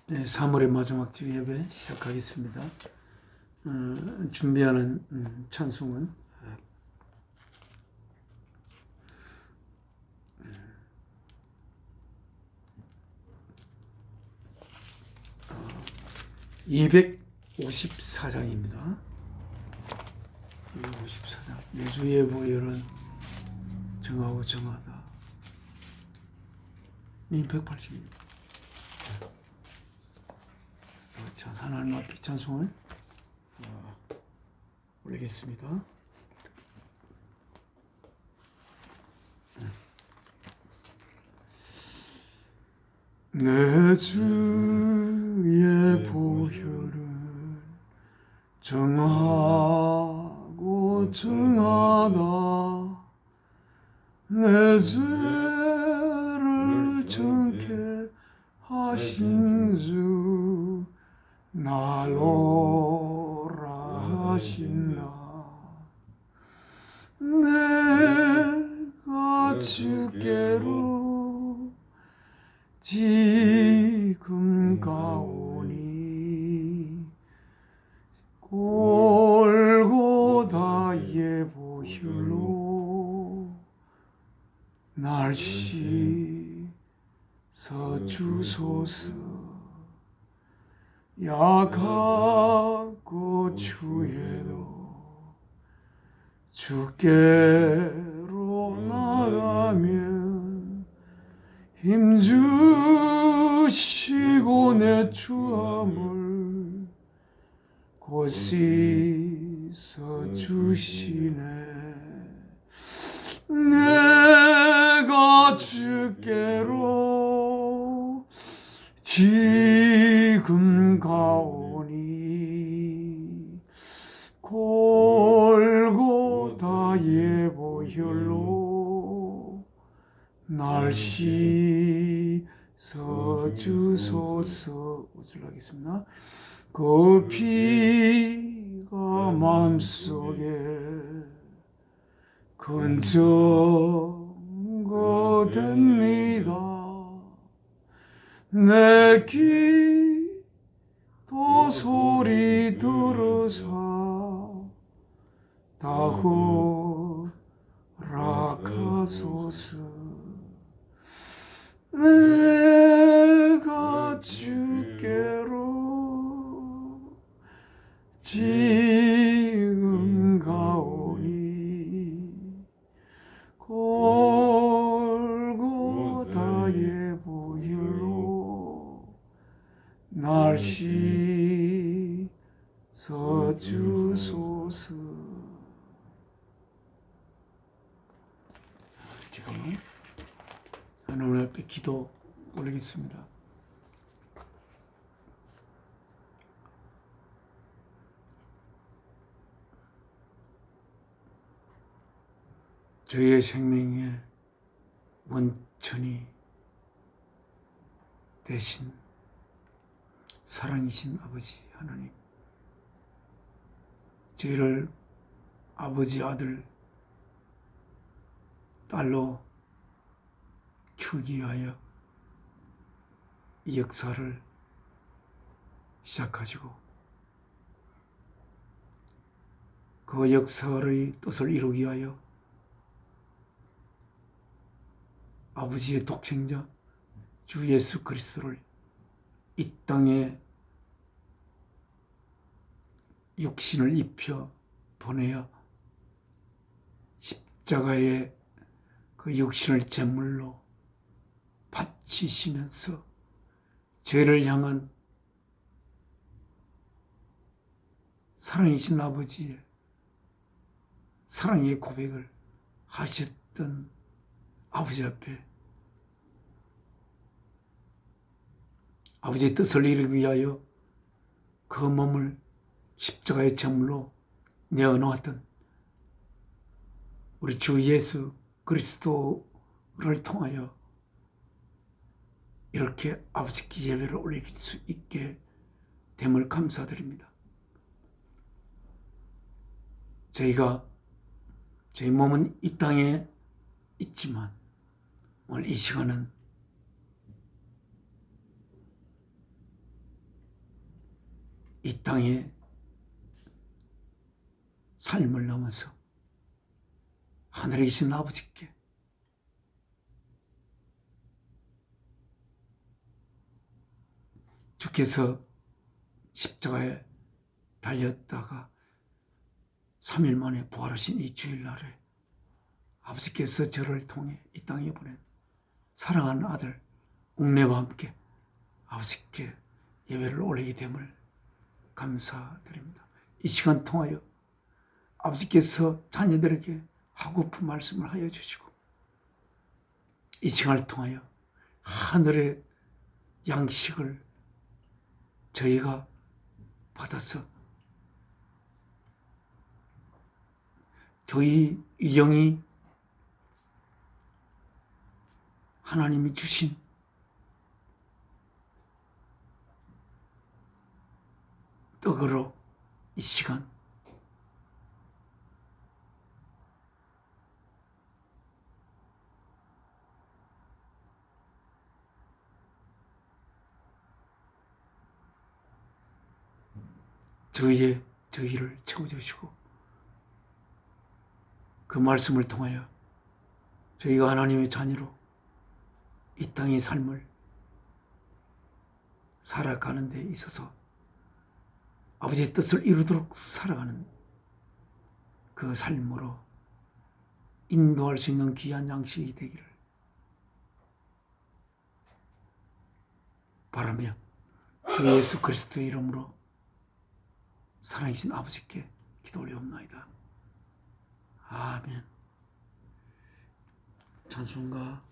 네, 3월의 마지막 주 예배 시작하겠습니다. 준비하는 찬송은 254장입니다. 254장. 내주의 보혈은 정하고 정하다. 180입니다. 자, 하나님 앞에 찬송을 올리겠습니다. 내 주의 보혈은 정하고 정하다. 내 죄를 정케 하신 주 나로라 하신다. 내가 주께로 지금 가오니 골고다의 보혈로 날 씻어 주소서. 약하고 추해도 주께로 나가면 힘주시고 내 추함을 곧 씻어 주시네. 내가 주께로 지금 가오니 골고다의 보혈로 날 씻어 주소서. 옷을 하겠습니다. 그 피가 마음속에 근정거됩니다. 내 기도 소리 들으사 다 허락하소서. 내가 주께로 지금 가오니 골고다의 보혈로 날 씻어 주소서. 지금은 하나님 앞에 기도 올리겠습니다. 저희의 생명의 원천이 되신 사랑이신 아버지 하나님, 저희를 아버지, 아들, 딸로 키우기 위하여 이 역사를 시작하시고 그 역사의 뜻을 이루기 위하여 아버지의 독생자 주 예수 그리스도를 이 땅에 육신을 입혀 보내어 십자가에 그 육신을 제물로 바치시면서 죄를 향한 사랑이신 아버지의 사랑의 고백을 하셨던 아버지 앞에 아버지의 뜻을 이루기 위하여 그 몸을 십자가의 제물로 내어놓았던 우리 주 예수 그리스도를 통하여 이렇게 아버지께 예배를 올릴 수 있게 됨을 감사드립니다. 저희 몸은 이 땅에 있지만 오늘 이 시간은 이 땅의 삶을 넘어서 하늘에 계신 아버지께 주께서 십자가에 달렸다가 3일 만에 부활하신 이 주일날에 아버지께서 저를 통해 이 땅에 보낸 사랑하는 아들 옥내와 함께 아버지께 예배를 올리게 됨을 감사드립니다. 이 시간 통하여 아버지께서 자녀들에게 하고픈 말씀을 하여 주시고 이 시간을 통하여 하늘의 양식을 저희가 받아서 저희 영이 하나님이 주신 떡으로 이 시간 저희를 채워주시고 그 말씀을 통하여 저희가 하나님의 자녀로 이 땅의 삶을 살아가는 데 있어서 아버지의 뜻을 이루도록 살아가는 그 삶으로 인도할 수 있는 귀한 양식이 되기를 바라며 주 예수 그리스도의 이름으로 살아계신 아버지께 기도 올리옵나이다. 아멘. 찬송가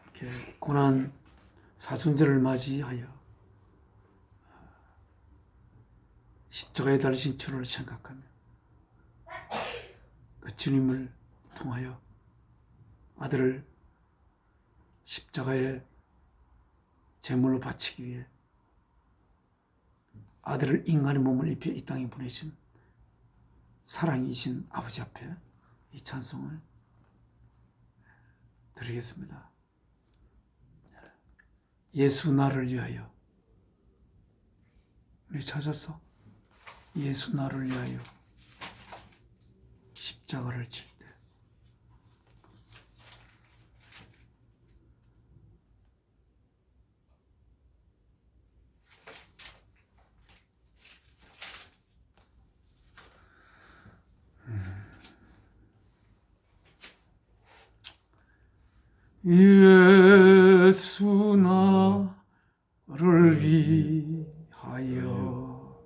이렇게 고난 사순절을 맞이하여 십자가에 달리신 주를 생각하며 그 주님을 통하여 아들을 십자가에 제물로 바치기 위해 아들을 인간의 몸을 입혀 이 땅에 보내신 사랑이신 아버지 앞에 이 찬송을 드리겠습니다. 예수 나를 위하여. 우리 찾았어? 예수 나를 위하여 십자가를 질 때 예수 나를 위하여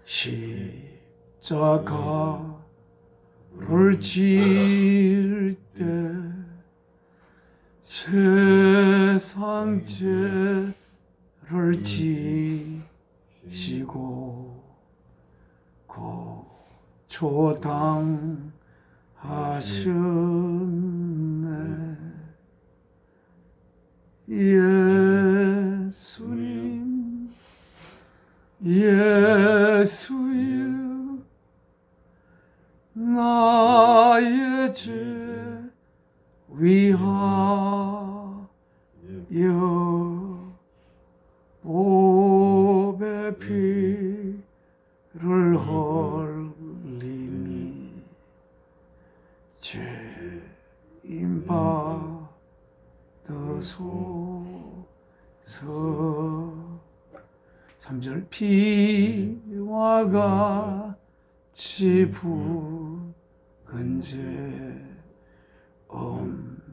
십자가를 질 때 세상 죄를 지시고 고초당하셨네. 예수여 나의 죄 위하여 보배 피를 흘리니 죄인 받으소서. 3절 피와 같이 붉은 죄 없느니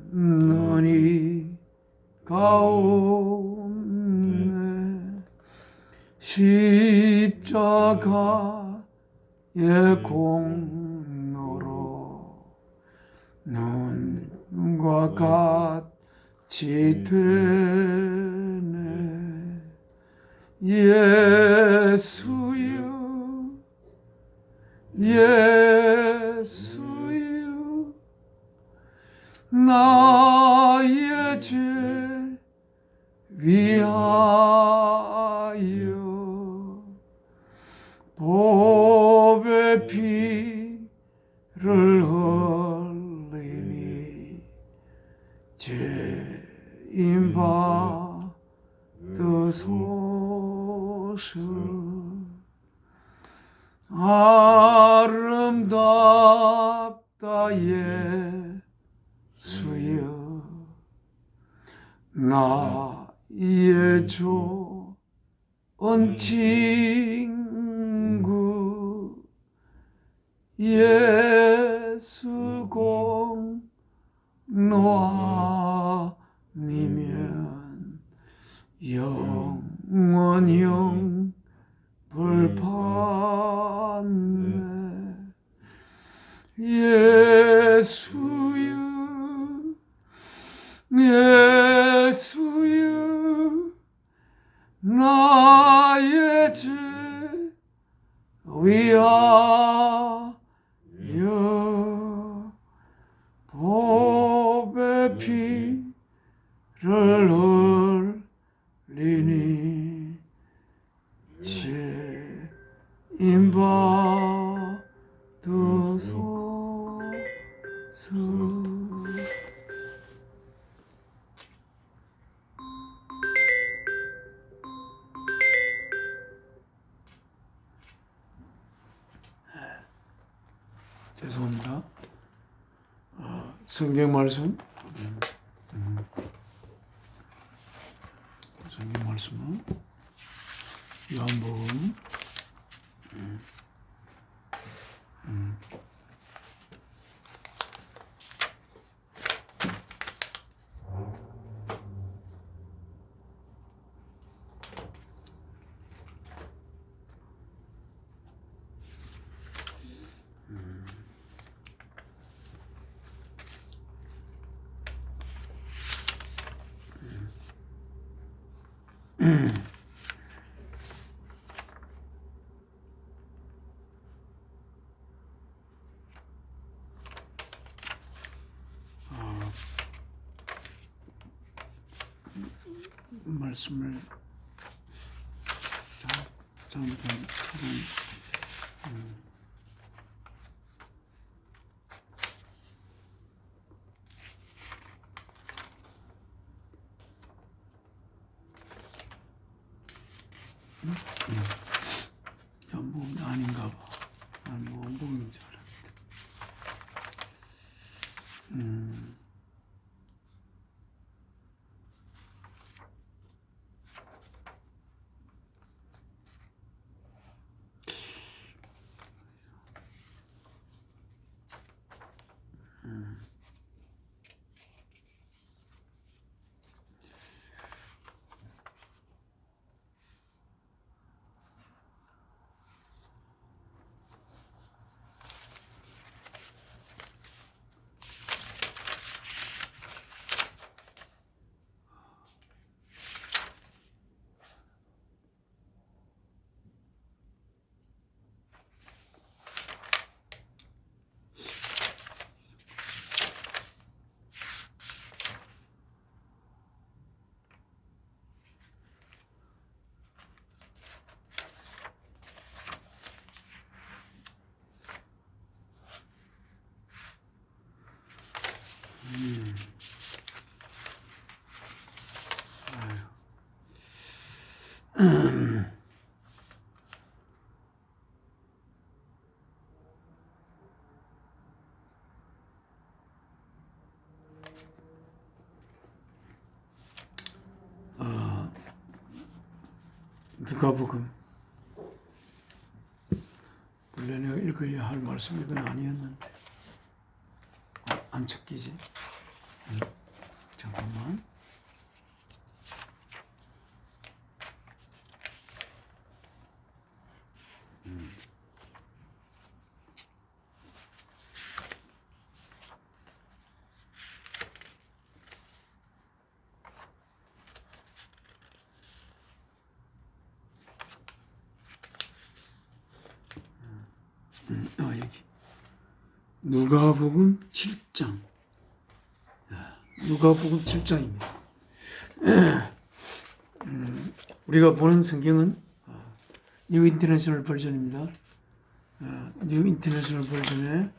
가옵네. 십자가의 공로로 눈과 같이 되네. 예수여 예수여 나의 죄 위하여 보배 피를 흘리니 죄인 받으소서. 주소서. 아름답다 예수여, 나의 좋은 친구 예수 공로 아니면 영원히 불판네. 예수여, 예수여, 나의 죄 위하여 보배 피를 흘리니 죄인 받으소서. 죄송합니다. 성경 말씀, 성경 말씀은 요한복음 말씀을 잠깐 연봉이 아닌가 봐. 난 뭐 연봉인 줄 알았는데. 누가복음 원래 내가 읽어야 할 말씀 이건 아니었는데 안 찾기지. 잠깐만. 여기 누가복음 7장. 누가복음 7장입니다. 우리가 보는 성경은 뉴 인터내셔널 버전입니다. 뉴 인터내셔널 버전의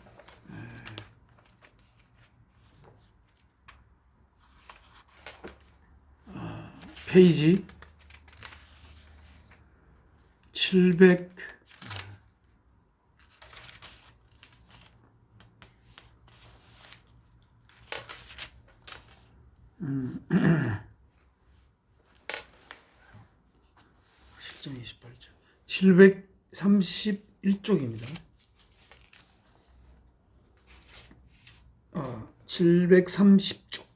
페이지 700 7장 28절 731쪽입니다. 730쪽.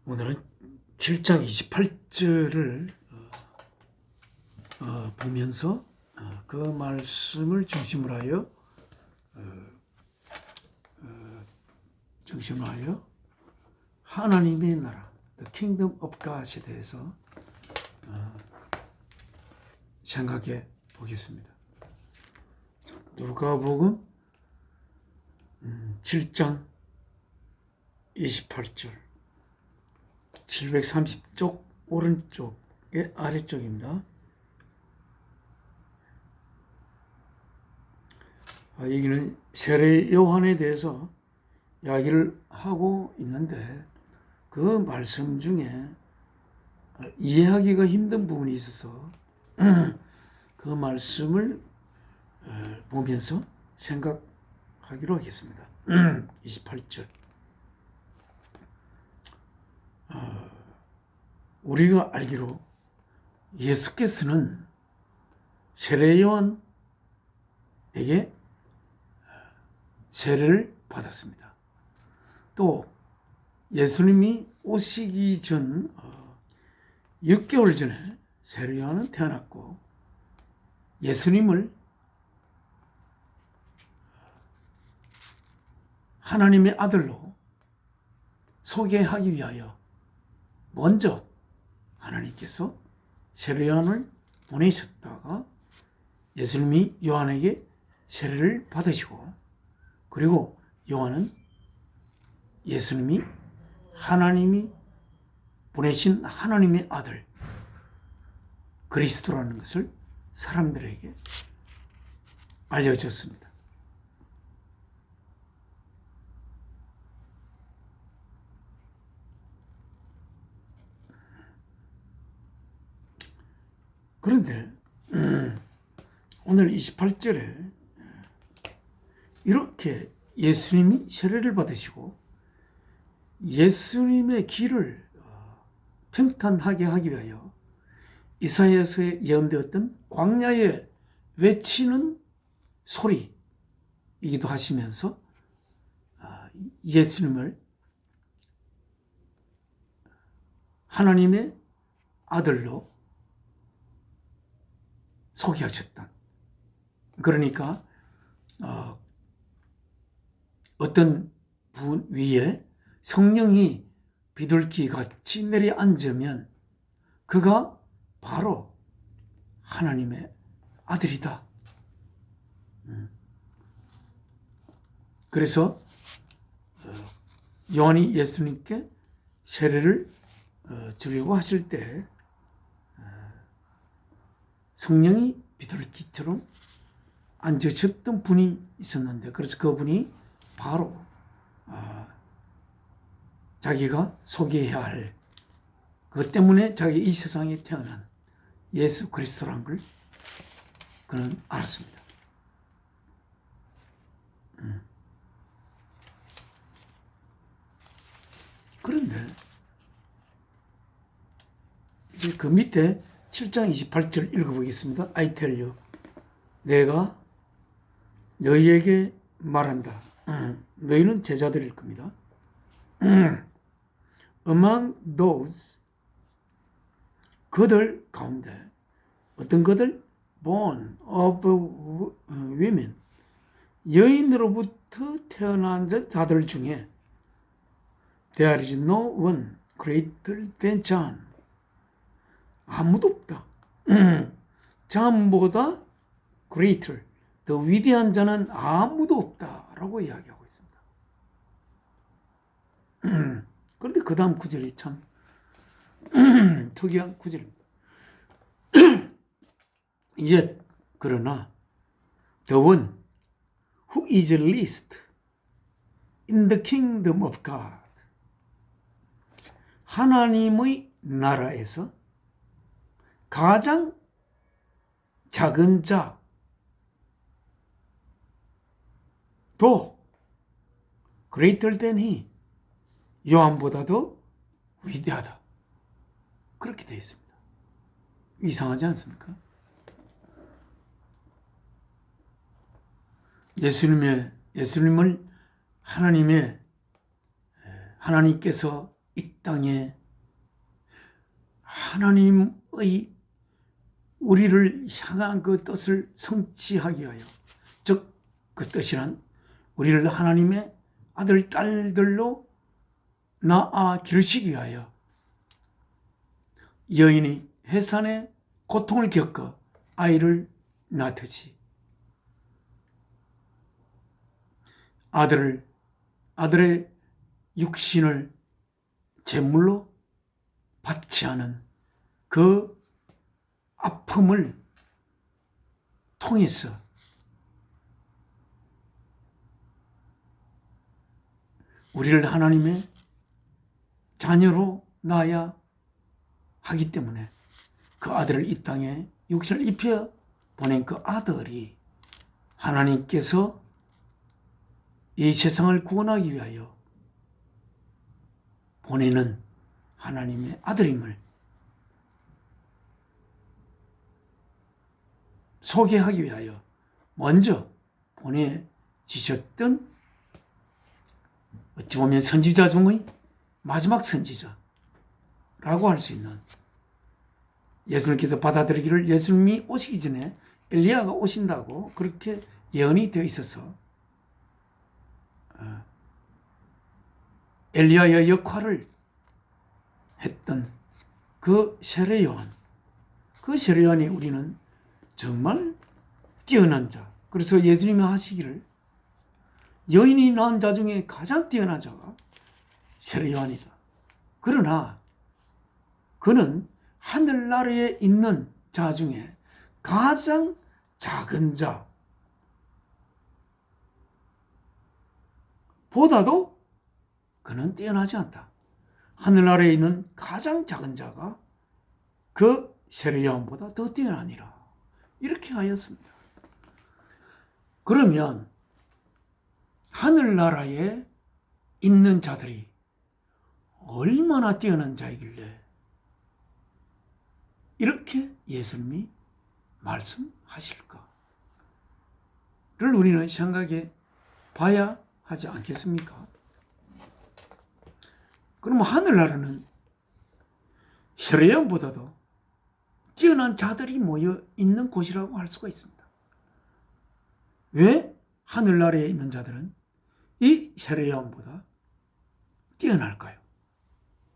오늘은 7장 28절을 보면서 그 말씀을 중심으로 하여 하나님의 나라, The Kingdom of God에 대해서 생각해 보겠습니다. 누가복음 7장 28절 730쪽 오른쪽의 아래쪽입니다. 여기는 세례 요한에 대해서 이야기를 하고 있는데 그 말씀 중에 이해하기가 힘든 부분이 있어서 그 말씀을 보면서 생각하기로 하겠습니다. 28절 우리가 알기로 예수께서는 세례 요한에게 세례를 받았습니다. 또 예수님이 오시기 전 6개월 전에 세례 요한은 태어났고 예수님을 하나님의 아들로 소개하기 위하여 먼저 하나님께서 세례 요한을 보내셨다가 예수님이 요한에게 세례를 받으시고 그리고 요한은 예수님이 하나님이 보내신 하나님의 아들 그리스도라는 것을 사람들에게 알려졌습니다. 그런데 오늘 28절에 이렇게 예수님이 세례를 받으시고 예수님의 길을 평탄하게 하기 위하여 이사야서에 예언되었던 광야에 외치는 소리이기도 하시면서 예수님을 하나님의 아들로 소개하셨다. 그러니까 어떤 분 위에 성령이 비둘기같이 내려앉으면 그가 바로 하나님의 아들이다. 그래서 요한이 예수님께 세례를 주려고 하실 때 성령이 비둘기처럼 앉으셨던 분이 있었는데 그래서 그분이 바로 자기가 소개해야 할 그것 때문에 자기 이 세상에 태어난 예수 그리스도라는 걸 그는 알았습니다. 그런데 이제 그 밑에 7장 28절 읽어보겠습니다. I tell you, 내가 너희에게 말한다. 너희는 제자들일 겁니다. Among those 그들 가운데 어떤 그들 born of women 여인으로부터 태어난 자들 중에 there is no one greater than John 아무도 없다. 존보다 greater 더 위대한 자는 아무도 없다라고 이야기하고 있습니다. 그런데 그 다음 구절이 참 특이한 구절입니다. Yet 그러나 the one who is least in the kingdom of God, 하나님의 나라에서 가장 작은 자도 greater than he, 요한보다도 위대하다. 그렇게 되어 있습니다. 이상하지 않습니까? 예수님을 하나님께서 이 땅에 하나님의 우리를 향한 그 뜻을 성취하기 위하여, 즉 그 뜻이란 우리를 하나님의 아들, 딸들로 낳아 기르시기 위하여 여인이 해산의 고통을 겪어 아이를 낳듯이 아들의 육신을 제물로 받지 않은 그 아픔을 통해서 우리를 하나님의 자녀로 낳아야 하기 때문에 그 아들을 이 땅에 육신을 입혀 보낸 그 아들이 하나님께서 이 세상을 구원하기 위하여 보내는 하나님의 아들임을 소개하기 위하여 먼저 보내지셨던, 어찌 보면 선지자 중의 마지막 선지자라고 할 수 있는, 예수님께서 받아들이기를 예수님이 오시기 전에 엘리야가 오신다고 그렇게 예언이 되어 있어서 엘리야의 역할을 했던 그 세례 요한, 그 세례 요한이 우리는 정말 뛰어난 자, 그래서 예수님이 하시기를 여인이 낳은 자 중에 가장 뛰어난 자가 세례 요한이다. 그러나 그는 하늘나라에 있는 자 중에 가장 작은 자 보다도 그는 뛰어나지 않다. 하늘나라에 있는 가장 작은 자가 그 세례 요한보다 더 뛰어나니라. 이렇게 하였습니다. 그러면 하늘나라에 있는 자들이 얼마나 뛰어난 자이길래 이렇게 예수님이 말씀하실까를 우리는 생각해 봐야 하지 않겠습니까? 그럼 하늘나라는 세례 요한보다도 뛰어난 자들이 모여 있는 곳이라고 할 수가 있습니다. 왜 하늘나라에 있는 자들은 이 세례 요한보다 뛰어날까요?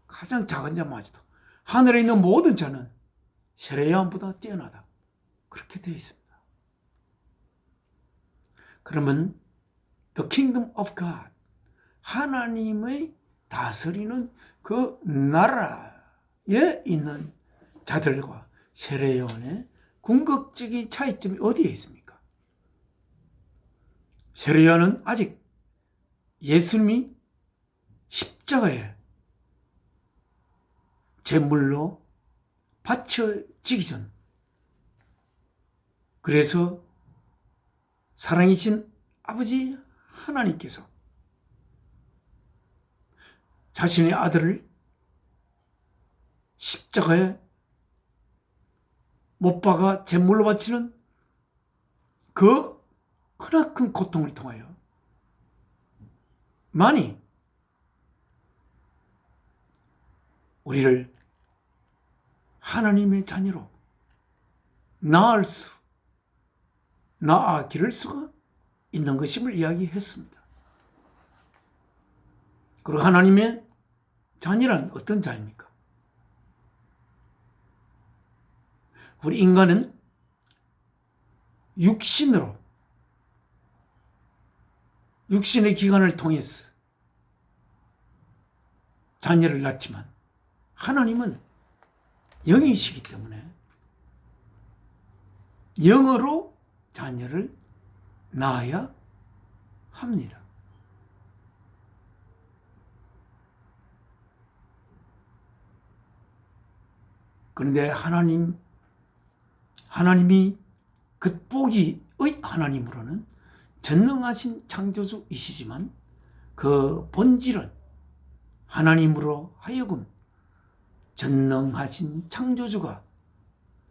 가장 작은 자마저도 하늘에 있는 모든 자는 세례 요한보다 뛰어나다. 그렇게 되어 있습니다. 그러면 The Kingdom of God, 하나님의 다스리는 그 나라에 있는 자들과 세례 요한의 궁극적인 차이점이 어디에 있습니까? 세례 요한은 아직 예수님이 십자가에 제물로 바쳐지기 전, 그래서 사랑이신 아버지 하나님께서 자신의 아들을 십자가에 못 박아 제물로 바치는 그 크나큰 고통을 통하여 많이 우리를 하나님의 자녀로 낳아 기를 수가 있는 것임을 이야기했습니다. 그리고 하나님의 자녀란 어떤 자입니까? 우리 인간은 육신의 기관을 통해서 자녀를 낳지만 하나님은 영이시기 때문에 영으로 자녀를 낳아야 합니다. 그런데 하나님이 극보기의 하나님으로는 전능하신 창조주이시지만 그 본질은 하나님으로 하여금 전능하신 창조주가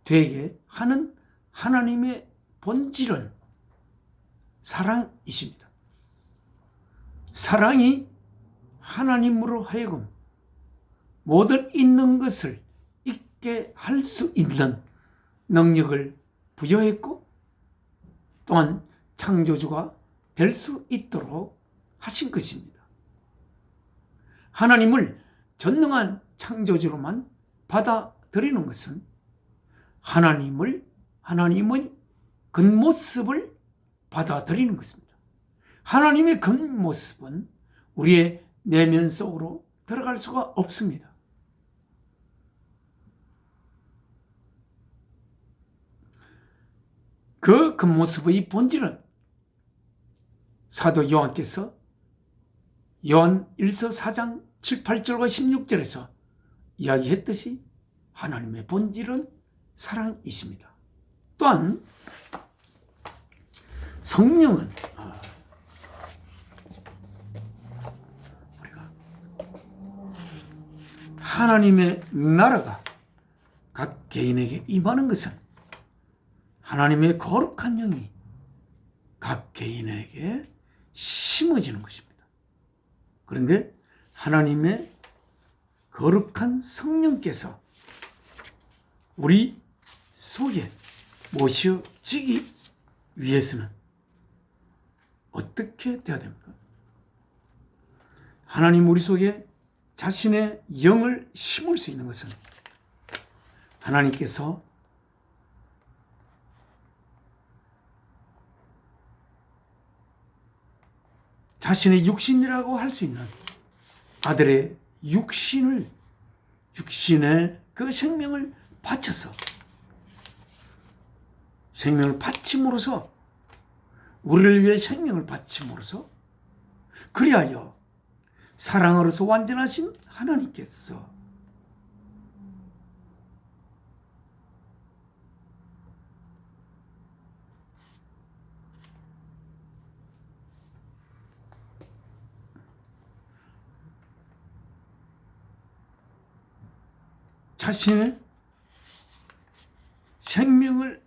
되게 하는 하나님의 본질은 사랑이십니다. 사랑이 하나님으로 하여금 모든 있는 것을 있게 할 수 있는 능력을 부여했고 또한 창조주가 될 수 있도록 하신 것입니다. 하나님을 전능한 창조주로만 받아들이는 것은 하나님의 겉모습을 받아들이는 것입니다. 하나님의 겉모습은 우리의 내면 속으로 들어갈 수가 없습니다. 그 겉모습의 본질은 사도 요한께서 요한 1서 4장 7, 8절과 16절에서 이야기했듯이 하나님의 본질은 사랑이십니다. 또한 성령은 우리가 하나님의 나라가 각 개인에게 임하는 것은 하나님의 거룩한 영이 각 개인에게 심어지는 것입니다. 그런데 하나님의 거룩한 성령께서 우리 속에 모셔지기 위해서는 어떻게 되어야 됩니까? 하나님 우리 속에 자신의 영을 심을 수 있는 것은 하나님께서 자신의 육신이라고 할 수 있는 아들의 육신의 그 생명을 바쳐서 생명을 바침으로써 우리를 위해 생명을 바침으로써 그리하여 사랑으로서 완전하신 하나님께서 자신의 생명을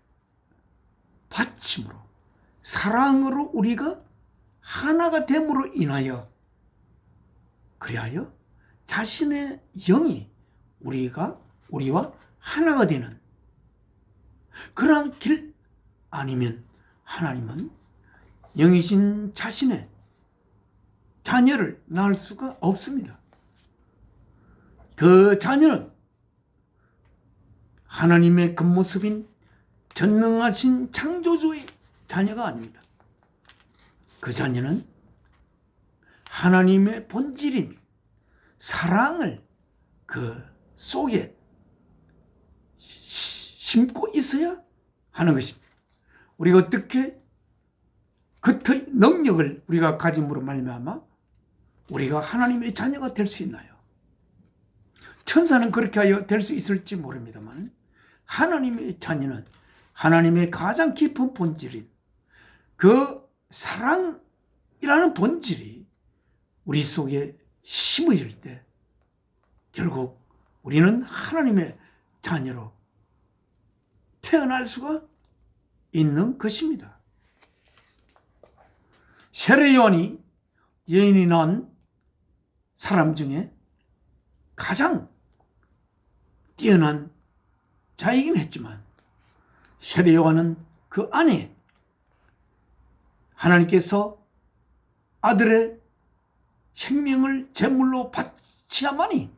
바침으로 사랑으로 우리가 하나가 됨으로 인하여 그리하여 자신의 영이 우리와 하나가 되는 그러한 길 아니면 하나님은 영이신 자신의 자녀를 낳을 수가 없습니다. 그 자녀는 하나님의 겉모습인 전능하신 창조주의 자녀가 아닙니다. 그 자녀는 하나님의 본질인 사랑을 그 속에 심고 있어야 하는 것입니다. 우리가 어떻게 겉의 능력을 우리가 가짐으로 말미암아 우리가 하나님의 자녀가 될 수 있나요? 천사는 그렇게 하여 될 수 있을지 모릅니다만 하나님의 자녀는 하나님의 가장 깊은 본질인 그 사랑이라는 본질이 우리 속에 심어질 때 결국 우리는 하나님의 자녀로 태어날 수가 있는 것입니다. 세례 요한이 여인이 낳은 사람 중에 가장 뛰어난 자이긴 했지만 세례 요한은 그 안에 하나님께서 아들의 생명을 제물로 바치야만이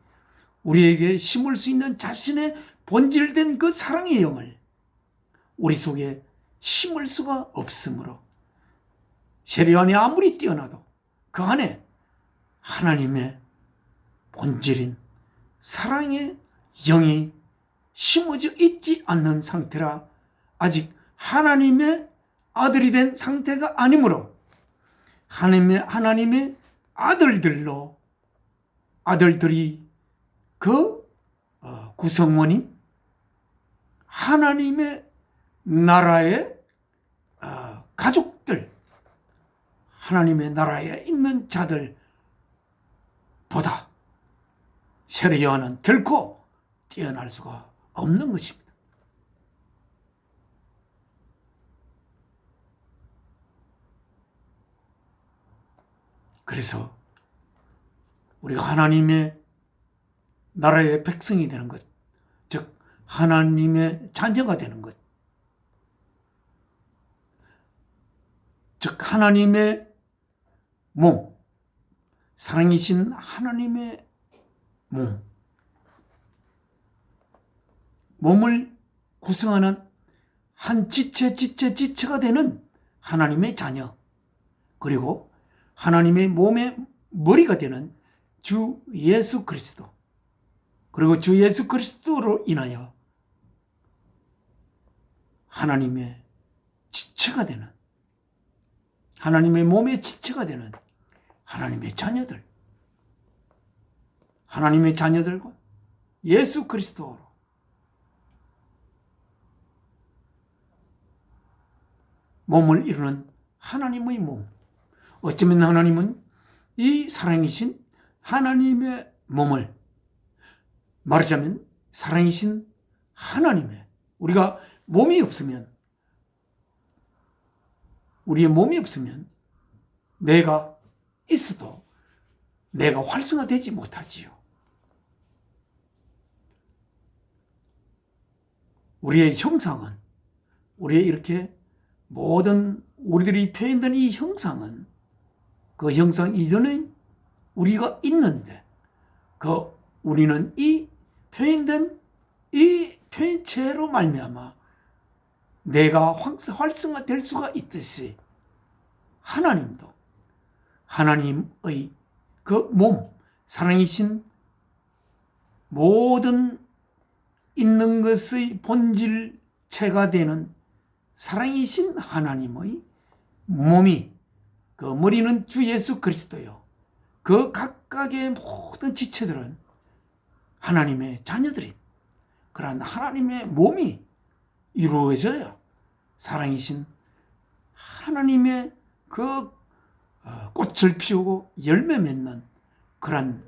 우리에게 심을 수 있는 자신의 본질된 그 사랑의 영을 우리 속에 심을 수가 없으므로 세례 요한이 아무리 뛰어나도 그 안에 하나님의 본질인 사랑의 영이 심어져 있지 않는 상태라 아직 하나님의 아들이 된 상태가 아니므로 하나님의 아들들이 그 구성원인 하나님의 나라의 가족들, 하나님의 나라에 있는 자들보다 세례 요한은 결코 뛰어날 수가 없는 것입니다. 그래서 우리가 하나님의 나라의 백성이 되는 것, 즉 하나님의 자녀가 되는 것, 즉 하나님의 몸, 사랑이신 하나님의 몸을 구성하는 한 지체가 되는 하나님의 자녀, 그리고 하나님의 몸의 머리가 되는 주 예수 그리스도, 그리고 주 예수 그리스도로 인하여 하나님의 지체가 되는, 하나님의 몸의 지체가 되는 하나님의 자녀들과 예수 그리스도로 몸을 이루는 하나님의 몸. 어쩌면 하나님은 이 사랑이신 하나님의 몸을, 말하자면 사랑이신 하나님의, 우리가 우리의 몸이 없으면 내가 있어도 내가 활성화되지 못하지요. 우리의 형상은, 우리의 이렇게 모든 우리들이 표현된 이 형상은 그 형상 이전에 우리가 있는데, 우리는 이 표현된 이 표현체로 말미암아 내가 활성화될 수가 있듯이 하나님도 하나님의 그 몸, 사랑이신 모든 있는 것의 본질체가 되는 사랑이신 하나님의 몸이, 그 머리는 주 예수 그리스도요, 그 각각의 모든 지체들은 하나님의 자녀들인 그러한 하나님의 몸이 이루어져야 사랑이신 하나님의 그 꽃을 피우고 열매 맺는 그런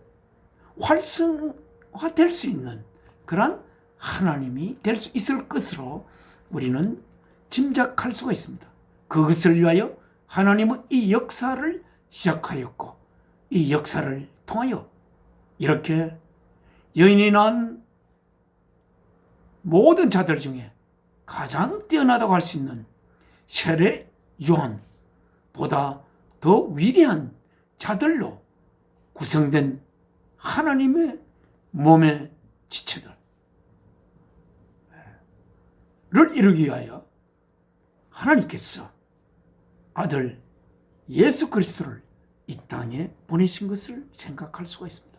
활성화될 수 있는 그런 하나님이 될 수 있을 것으로 우리는 짐작할 수가 있습니다. 그것을 위하여 하나님은 이 역사를 시작하였고, 이 역사를 통하여 이렇게 여인이 낳은 모든 자들 중에 가장 뛰어나다고 할 수 있는 세례 요한보다 더 위대한 자들로 구성된 하나님의 몸의 지체들을 이루기 위하여 하나님께서 아들 예수 그리스도를 이 땅에 보내신 것을 생각할 수가 있습니다.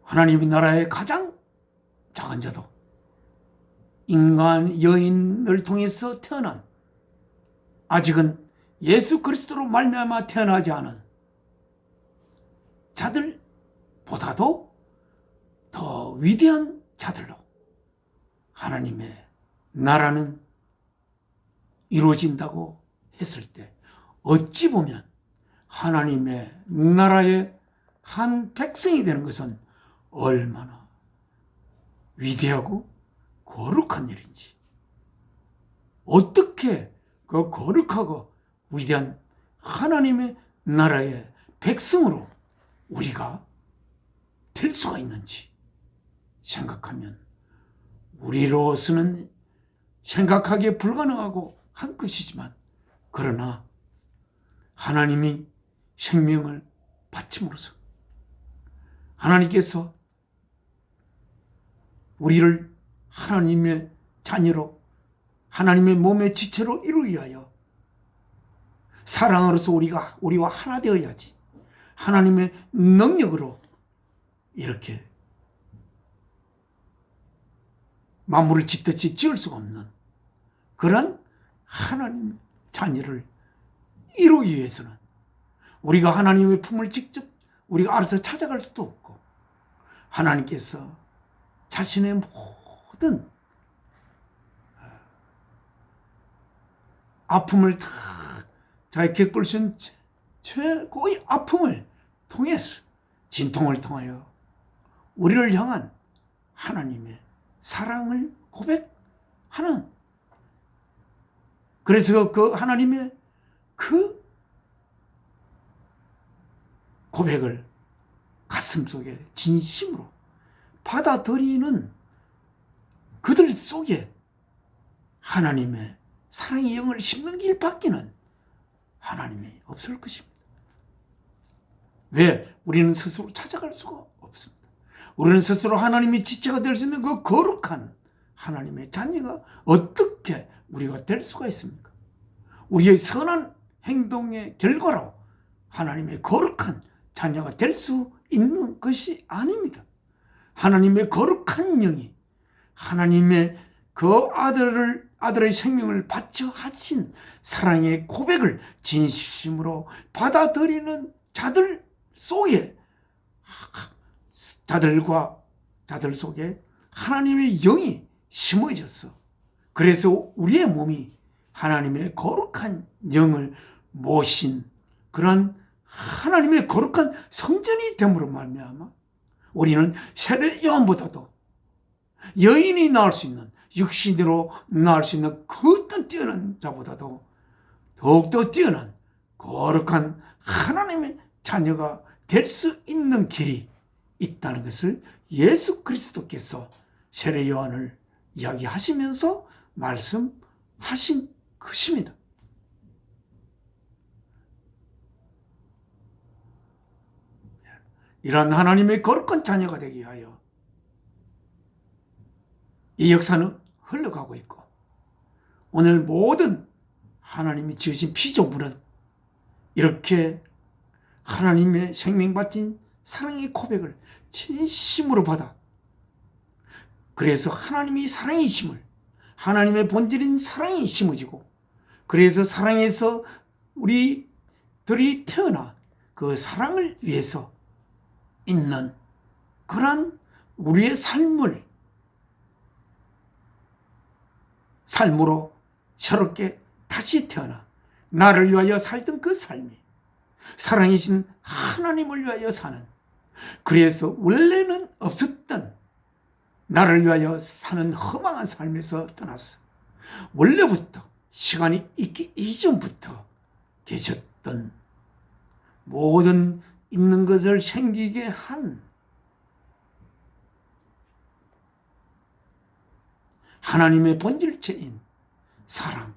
하나님의 나라의 가장 작은 자도 인간 여인을 통해서 태어난, 아직은 예수 그리스도로 말미암아 태어나지 않은 자들보다도 더 위대한 자들로 하나님의 나라는 이루어진다고 했을 때, 어찌 보면 하나님의 나라의 한 백성이 되는 것은 얼마나 위대하고 거룩한 일인지, 어떻게 그 거룩하고 위대한 하나님의 나라의 백성으로 우리가 될 수가 있는지 생각하면 우리로서는 생각하기에 불가능하고 한 것이지만, 그러나 하나님이 생명을 바침으로써 하나님께서 우리를 하나님의 자녀로, 하나님의 몸의 지체로 이루기 위하여 사랑으로서 우리와 하나 되어야지, 하나님의 능력으로 이렇게 만물을 짓듯이 지을 수가 없는 그런 하나님의 자녀를 이루기 위해서는 우리가 하나님의 품을 직접 우리가 알아서 찾아갈 수도 없고, 하나님께서 자신의 모든 아픔을 다 자기 겪을 수 있는 최고의 아픔을 통해서, 진통을 통하여 우리를 향한 하나님의 사랑을 고백하는, 그래서 그 하나님의 그 고백을 가슴속에 진심으로 받아들이는 그들 속에 하나님의 사랑의 영을 심는 길밖에는 하나님이 없을 것입니다. 왜? 우리는 스스로 찾아갈 수가 없습니다. 우리는 스스로 하나님의 지체가 될 수 있는 그 거룩한 하나님의 자녀가 어떻게 우리가 될 수가 있습니까? 우리의 선한 행동의 결과로 하나님의 거룩한 자녀가 될 수 있는 것이 아닙니다. 하나님의 거룩한 영이 하나님의 그 아들의 생명을 바쳐 하신 사랑의 고백을 진심으로 받아들이는 자들 속에, 자들 속에 하나님의 영이 심어졌어. 그래서 우리의 몸이 하나님의 거룩한 영을 모신 그런 하나님의 거룩한 성전이 됨으로 말미암아 우리는 세례 요한보다도 여인이 낳을 수 있는, 육신으로 낳을 수 있는 그 어떤 뛰어난 자보다도 더욱더 뛰어난 거룩한 하나님의 자녀가 될 수 있는 길이 있다는 것을 예수 그리스도께서 세례 요한을 이야기하시면서 말씀하신 것입니다. 이러한 하나님의 거룩한 자녀가 되기 위하여 이 역사는 흘러가고 있고, 오늘 모든 하나님이 지으신 피조물은 이렇게 하나님의 생명 바친 사랑의 고백을 진심으로 받아, 그래서 하나님이 사랑이심을, 하나님의 본질인 사랑이 심어지고, 그래서 사랑에서 우리들이 태어나 그 사랑을 위해서 있는 그런 우리의 삶으로 새롭게 다시 태어나 나를 위하여 살던 그 삶이 사랑이신 하나님을 위하여 사는, 그래서 원래는 없었던 나를 위하여 사는 허망한 삶에서 떠났어. 원래부터 시간이 있기 이전부터 계셨던 모든 있는 것을 생기게 한 하나님의 본질체인 사랑,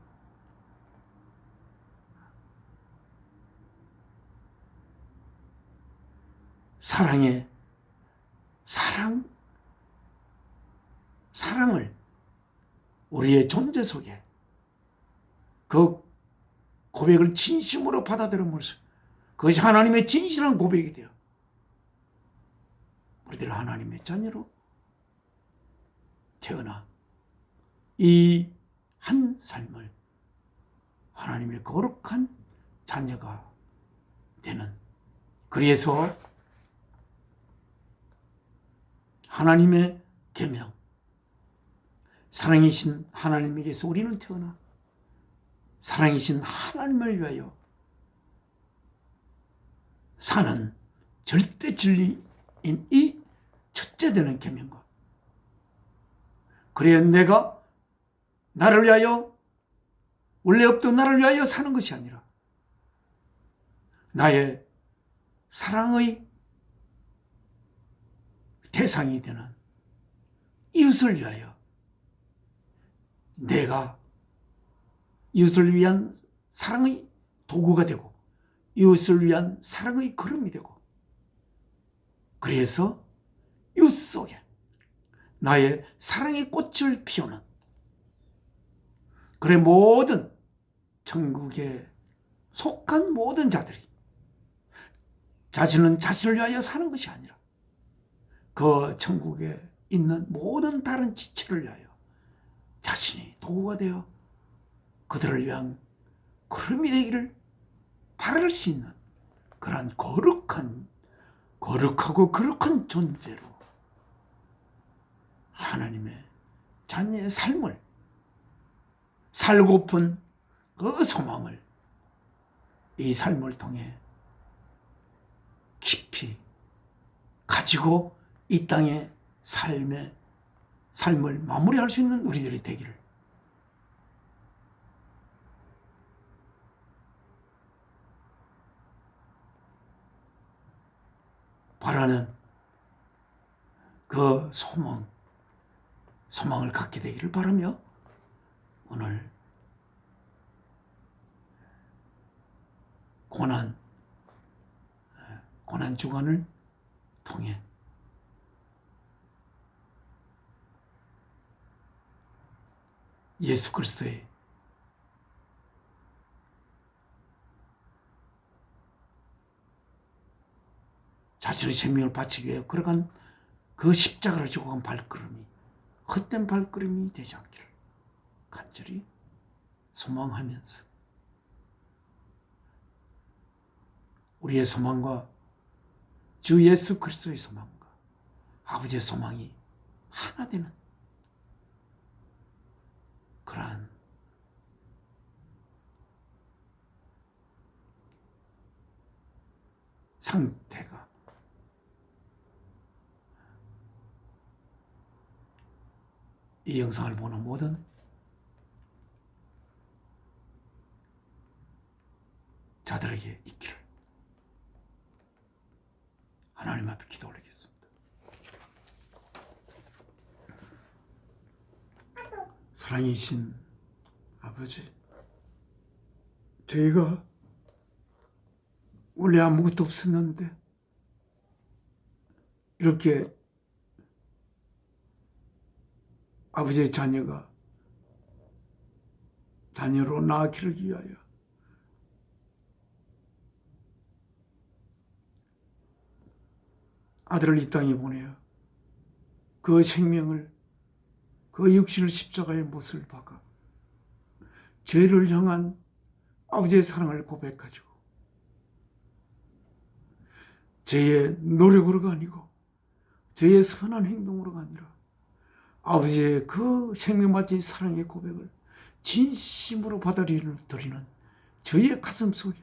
사랑을 우리의 존재 속에 그 고백을 진심으로 받아들임으로써 그것이 하나님의 진실한 고백이 되어 우리들 하나님의 자녀로 태어나 이 한 삶을 하나님의 거룩한 자녀가 되는, 그래서 하나님의 계명, 사랑이신 하나님에게서 우리는 태어나 사랑이신 하나님을 위하여 사는 절대 진리인 이 첫째 되는 계명과, 그래야 내가 나를 위하여, 원래 없던 나를 위하여 사는 것이 아니라 나의 사랑의 대상이 되는 이웃을 위하여, 내가 이웃을 위한 사랑의 도구가 되고 이웃을 위한 사랑의 걸음이 되고, 그래서 이웃 속에 나의 사랑의 꽃을 피우는, 그래 모든 천국에 속한 모든 자들이 자신은 자신을 위하여 사는 것이 아니라 그 천국에 있는 모든 다른 지체를 위하여 자신이 도구가 되어 그들을 위한 구름이 되기를 바랄 수 있는 그러한 거룩하고 거룩한 존재로 하나님의 자녀의 삶을 살고픈 그 소망을 이 삶을 통해 깊이 가지고 이 땅의 삶을 마무리할 수 있는 우리들이 되기를 바라는 그 소망을 갖게 되기를 바라며 오늘 고난 주간을 통해 예수 그리스도의 자신의 생명을 바치기 위해 걸어간 그 십자가를 지고 간 발걸음이 헛된 발걸음이 되지 않기를 간절히 소망하면서 우리의 소망과 주 예수 그리스도의 소망과 아버지의 소망이 하나 되는 그러한 상태가 이 영상을 보는 모든 자들에게 있기를 하나님 앞에 기도 올리겠습니다. 사랑이신 아버지, 저희가 원래 아무것도 없었는데 이렇게 아버지의 자녀로 낳아 기르기 위하여 아들을 이 땅에 보내어 그 생명을 그 육신을 십자가에 못을 박아 죄를 향한 아버지의 사랑을 고백하시고 죄의 노력으로가 아니고 죄의 선한 행동으로가 아니라 아버지의 그 생명맞은 사랑의 고백을 진심으로 받아들이는 저희의 가슴 속에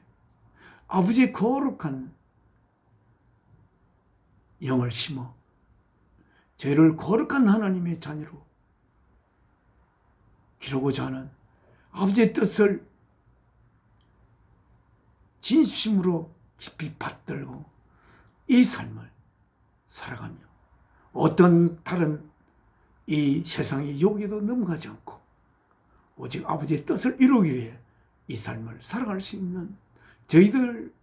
아버지의 거룩한 영을 심어 저희를 거룩한 하나님의 자녀로 기르고자 하는 아버지의 뜻을 진심으로 깊이 받들고 이 삶을 살아가며 어떤 다른 이 세상의 욕에도 넘어가지 않고 오직 아버지의 뜻을 이루기 위해 이 삶을 살아갈 수 있는 저희들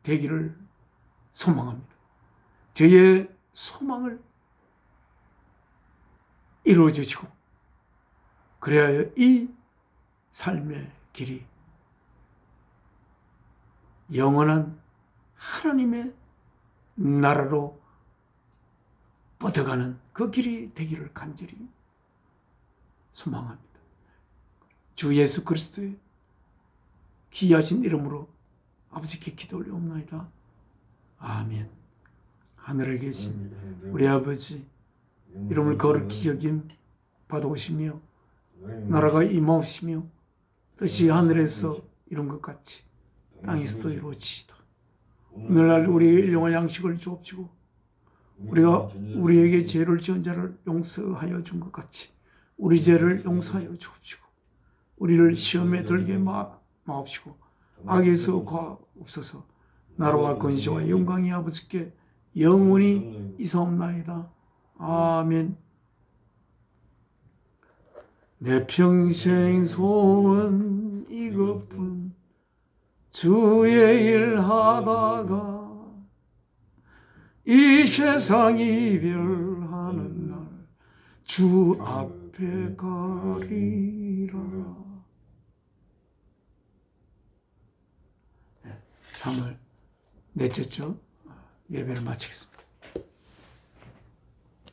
되기를 소망합니다. 저희의 소망을 이루어 주시고 그래야 이 삶의 길이 영원한 하나님의 나라로 뻗어가는 그 길이 되기를 간절히 소망합니다. 주 예수 그리스도의 귀하신 이름으로 아버지께 기도 올려옵나이다. 아멘. 하늘에 계신 우리 아버지, 이름을 거룩히 여김 받아오시며 나라가 임하옵시며 뜻이 하늘에서 이룬 것 같이 땅에서도 이루어지시다. 오늘날 우리의 일용할 양식을 주옵시고 우리가 우리에게 죄를 지은 자를 용서하여 준 것 같이 우리 죄를 용서하여 주옵시고 우리를 시험에 들게 마옵시고 악에서 구하옵소서. 나라와 권세와 영광이 아버지께 영원히 이사옵나이다. 아멘. 내 평생 소원 이것뿐 주의 일 하다가 이 세상 이별하는 날 주 앞에 가리라. 3월 넷째 주 예배를 마치겠습니다.